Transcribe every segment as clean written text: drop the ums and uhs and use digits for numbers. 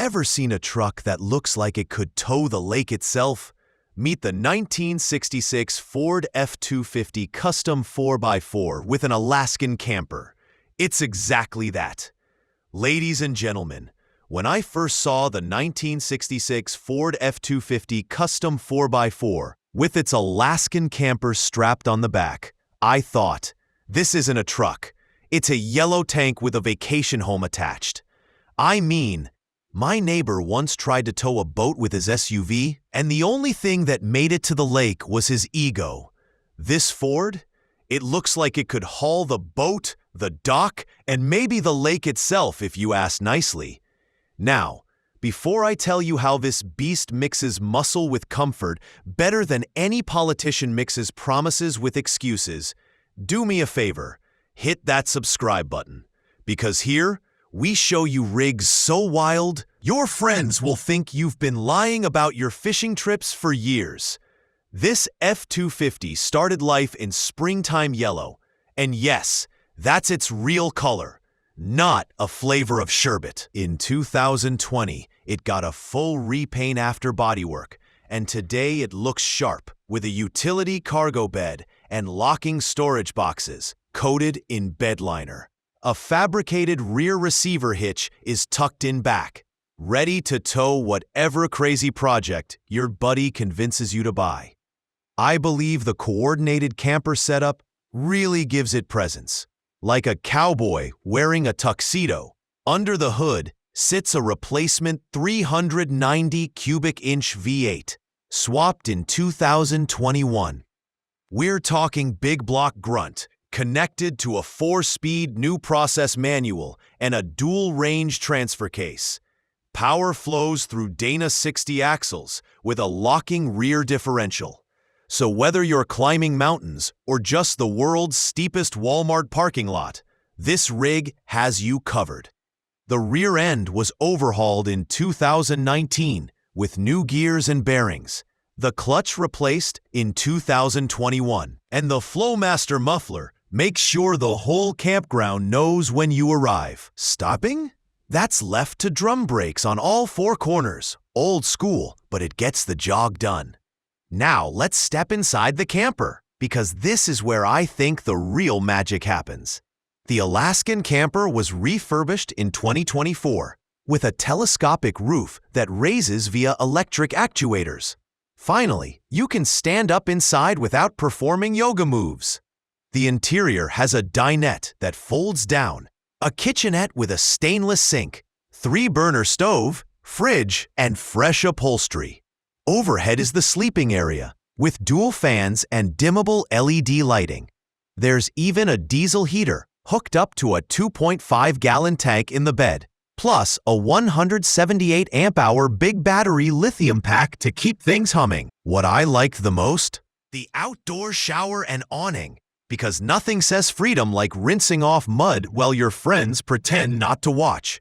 Ever seen a truck that looks like it could tow the lake itself? Meet the 1966 Ford F-250 Custom 4x4 with an Alaskan camper. It's exactly that. Ladies and gentlemen, when I first saw the 1966 Ford F-250 Custom 4x4 with its Alaskan camper strapped on the back, I thought, this isn't a truck. It's a yellow tank with a vacation home attached. I mean, my neighbor once tried to tow a boat with his SUV, and the only thing that made it to the lake was his ego. This Ford? It looks like it could haul the boat, the dock, and maybe the lake itself if you ask nicely. Now, before I tell you how this beast mixes muscle with comfort better than any politician mixes promises with excuses, do me a favor, hit that subscribe button, because here, we show you rigs so wild, your friends will think you've been lying about your fishing trips for years. This F-250 started life in springtime yellow, and yes, that's its real color, not a flavor of sherbet. In 2020, it got a full repaint after bodywork, and today it looks sharp, with a utility cargo bed and locking storage boxes, coated in bed liner. A fabricated rear receiver hitch is tucked in back, ready to tow whatever crazy project your buddy convinces you to buy. I believe the coordinated camper setup really gives it presence. Like a cowboy wearing a tuxedo, under the hood sits a replacement 390 cubic inch V8, swapped in 2021. We're talking big block grunt, connected to a 4-speed new process manual and a dual-range transfer case. Power flows through Dana 60 axles with a locking rear differential. So whether you're climbing mountains or just the world's steepest Walmart parking lot, this rig has you covered. The rear end was overhauled in 2019 with new gears and bearings, the clutch replaced in 2021, and the Flowmaster muffler makes sure the whole campground knows when you arrive. Stopping? That's left to drum brakes on all 4 corners. Old school, but it gets the job done. Now let's step inside the camper, because this is where I think the real magic happens. The Alaskan camper was refurbished in 2024 with a telescopic roof that raises via electric actuators. Finally, you can stand up inside without performing yoga moves. The interior has a dinette that folds down, a kitchenette with a stainless sink, 3-burner stove, fridge, and fresh upholstery. Overhead is the sleeping area, with dual fans and dimmable LED lighting. There's even a diesel heater hooked up to a 2.5-gallon tank in the bed, plus a 178 amp-hour big battery lithium pack to keep things humming. What I liked the most? The outdoor shower and awning. Because nothing says freedom like rinsing off mud while your friends pretend not to watch.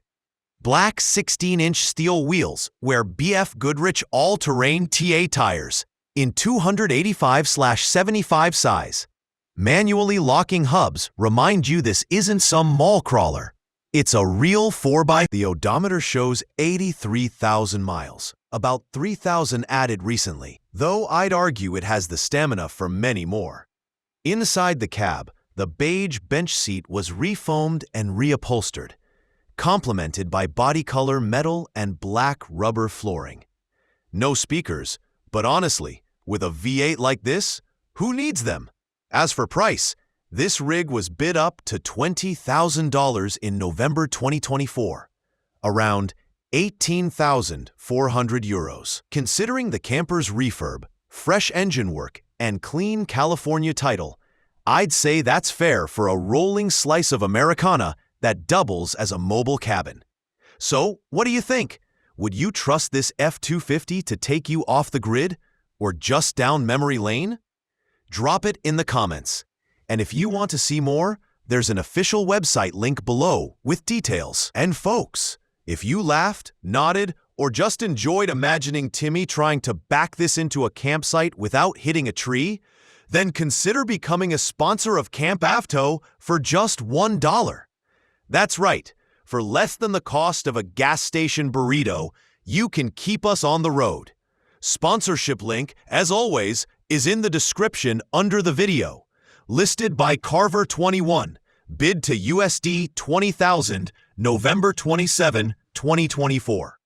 Black 16-inch steel wheels wear BF Goodrich all-terrain TA tires in 285/75 size. Manually locking hubs remind you this isn't some mall crawler. It's a real 4x. The odometer shows 83,000 miles, about 3,000 added recently, though I'd argue it has the stamina for many more. Inside the cab, the beige bench seat was refoamed and reupholstered, complemented by body-color metal and black rubber flooring. No speakers, but honestly, with a V8 like this, who needs them? As for price, this rig was bid up to $20,000 in November 2024, around €18,400. Considering the camper's refurb, fresh engine work, and clean California title, I'd say that's fair for a rolling slice of Americana that doubles as a mobile cabin. So, what do you think? Would you trust this F-250 to take you off the grid or just down memory lane? Drop it in the comments. And if you want to see more, there's an official website link below with details. And folks, if you laughed, nodded, or just enjoyed imagining Timmy trying to back this into a campsite without hitting a tree, then consider becoming a sponsor of Camp AvTow for just $1. That's right, For less than the cost of a gas station burrito, you can keep us on the road. Sponsorship link, as always, is in the description under the video. Listed by Carver21. Bid to USD 20,000, November 27, 2024.